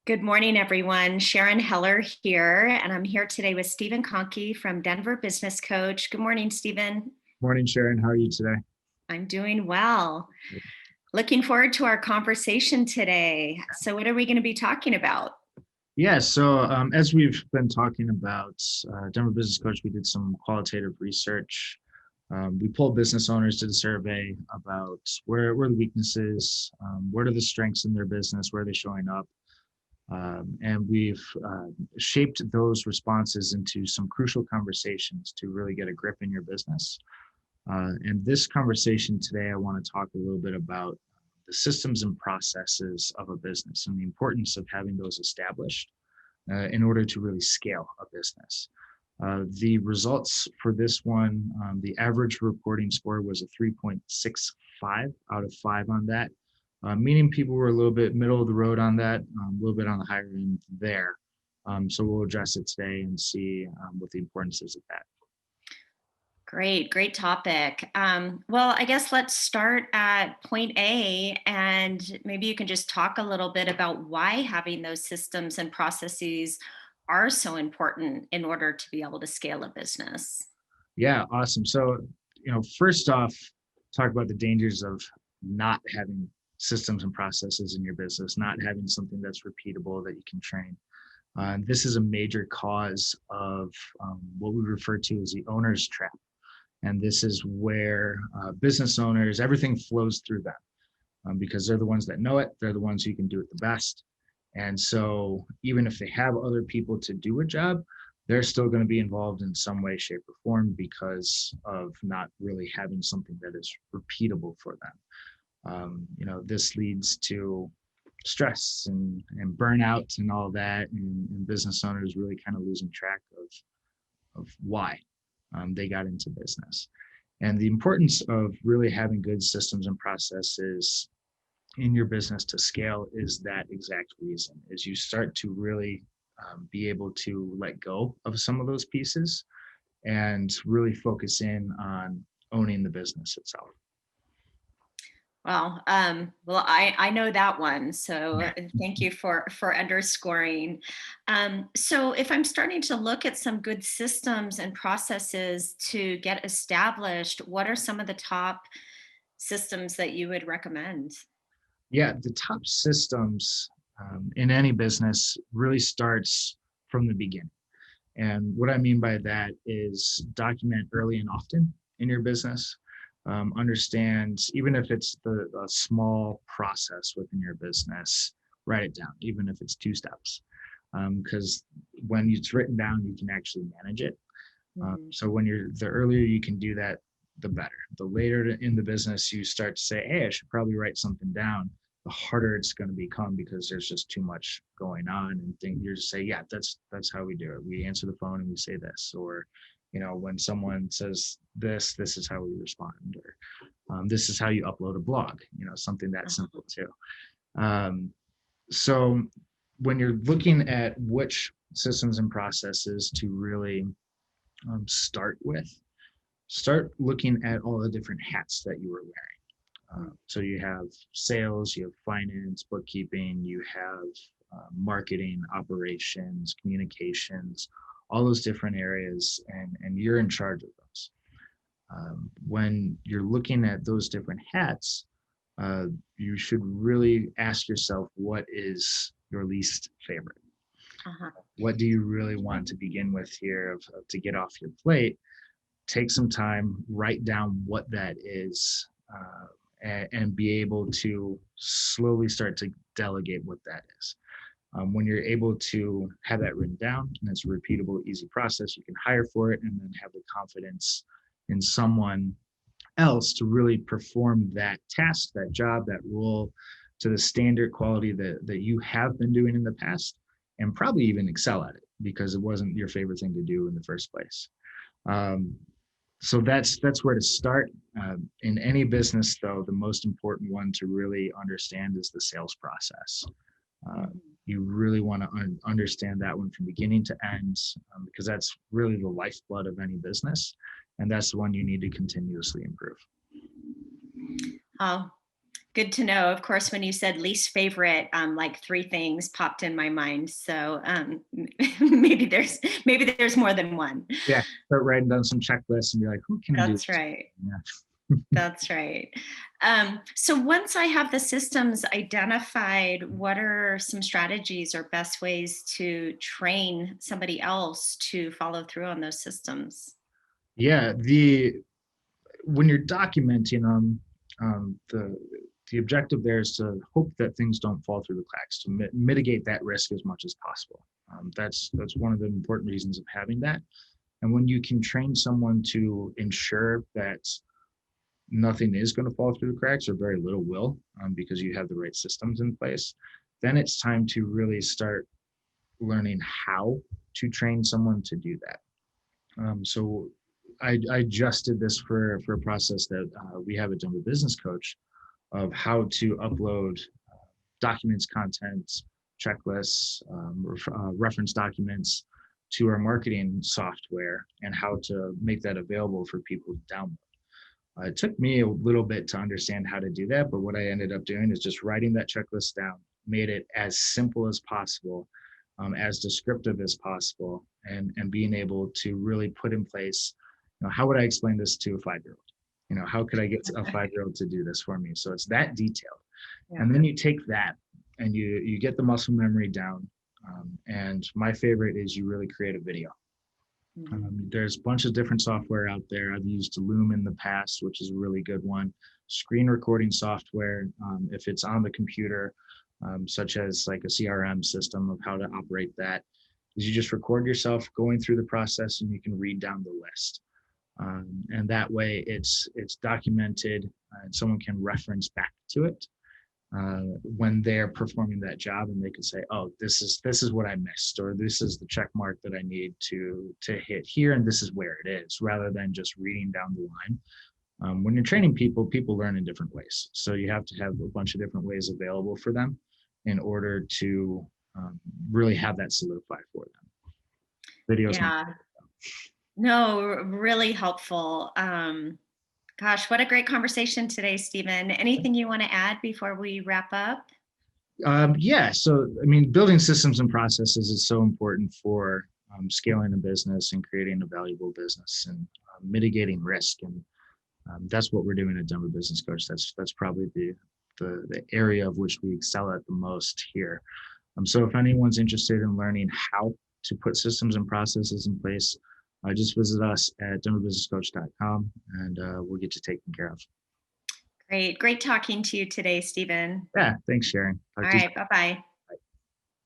Good morning, everyone. Sharon Heller here, and I'm here today with Stephen Conkey from Denver Business Coach. Good morning, Stephen. Morning, Sharon. How are you today? I'm doing well. Looking forward to our conversation today. So, what are we going to be talking about? As we've been talking about Denver Business Coach, we did some qualitative research. We pulled business owners to the survey about where the weaknesses, what are the strengths in their business, where are they showing up, and we've shaped those responses into some crucial conversations to really get a grip in your business. And this conversation today, I want to talk a little bit about the systems and processes of a business and the importance of having those established in order to really scale a business. The results for this one, the average reporting score was a 3.65 out of 5 on that, meaning people were a little bit middle of the road on that, a little bit on the higher end there. So we'll address it today and see what the importance is of that. Great topic. Well, I guess let's start at point A, and maybe you can just talk a little bit about why having those systems and processes are so important in order to be able to scale a business. Yeah, awesome. So, first off, talk about the dangers of not having systems and processes in your business, not having something that's repeatable that you can train. This is a major cause of what we refer to as the owner's trap. And this is where business owners, everything flows through them because they're the ones that know it. They're the ones who can do it the best. And so even if they have other people to do a job, they're still going to be involved in some way, shape, or form because of not really having something that is repeatable for them. This leads to stress and burnout and all that, and business owners really kind of losing track of why they got into business. And the importance of really having good systems and processes in your business to scale is that exact reason, is you start to really be able to let go of some of those pieces and really focus in on owning the business itself. I know that one. So thank you for underscoring. So if I'm starting to look at some good systems and processes to get established, what are some of the top systems that you would recommend? Yeah, the top systems in any business really starts from the beginning. And what I mean by that is document early and often in your business. Understand, even if it's a small process within your business, write it down, even if it's 2 steps. Because when it's written down, you can actually manage it. So the earlier you can do that, the better. The later in the business you start to say, hey, I should probably write something down, the harder it's going to become because there's just too much going on, and you're just say, yeah, that's how we do it. We answer the phone and we say this, or when someone says this is how we respond, or this is how you upload a blog, something that simple too. So when you're looking at which systems and processes to really start looking at all the different hats that you are wearing. So you have sales, you have finance, bookkeeping, you have marketing, operations, communications, all those different areas, and you're in charge of those. When you're looking at those different hats, you should really ask yourself, what is your least favorite? Uh-huh. What do you really want to begin with here to get off your plate? Take some time, write down what that is, and be able to slowly start to delegate what that is. When you're able to have that written down and it's a repeatable, easy process, you can hire for it and then have the confidence in someone else to really perform that task, that job, that role to the standard quality that you have been doing in the past, and probably even excel at it because it wasn't your favorite thing to do in the first place. So that's where to start. In any business, though, the most important one to really understand is the sales process. You really want to understand that one from beginning to end, because that's really the lifeblood of any business, and that's the one you need to continuously improve. Oh, Good to know. Of course, when you said least favorite, like three things popped in my mind. So maybe there's more than one. Yeah, start writing down some checklists and be like, who can do That's this? right. Yeah. That's right. So once I have the systems identified, what are some strategies or best ways to train somebody else to follow through on those systems? Yeah, the when you're documenting them, the objective there is to hope that things don't fall through the cracks, to mitigate that risk as much as possible. That's one of the important reasons of having that. And when you can train someone to ensure that nothing is going to fall through the cracks, or very little will, because you have the right systems in place, then it's time to really start learning how to train someone to do that. So I just did this for a process that we have at Denver Business Coach, of how to upload documents, contents, checklists, reference documents to our marketing software, and how to make that available for people to download. It took me a little bit to understand how to do that, but what I ended up doing is just writing that checklist down, made it as simple as possible, as descriptive as possible, and being able to really put in place, how would I explain this to a 5-year-old? How could I get a 5-year-old to do this for me? So it's that detailed. Yeah. And then you take that and you get the muscle memory down. And my favorite is you really create a video. There's a bunch of different software out there. I've used Loom in the past, which is a really good one. Screen recording software, if it's on the computer, such as like a CRM system, of how to operate that, is you just record yourself going through the process and you can read down the list. And that way it's documented, and someone can reference back to it when they're performing that job, and they can say, oh, this is what I missed, or this is the check mark that I need to hit here, and this is where it is, rather than just reading down the line. When you're training people learn in different ways, so you have to have a bunch of different ways available for them in order to really have that solidified for them. Videos. Yeah. No, really helpful. Gosh, what a great conversation today, Stephen. Anything you want to add before we wrap up? Yeah, so I mean, building systems and processes is so important for scaling a business and creating a valuable business, and mitigating risk. And that's what we're doing at Denver Business Coach. That's probably the area of which we excel at the most here. So if anyone's interested in learning how to put systems and processes in place, just visit us at denverbusinesscoach.com, and we'll get you taken care of. Great talking to you today, Stephen. Yeah, thanks, Sharon. All right, bye-bye.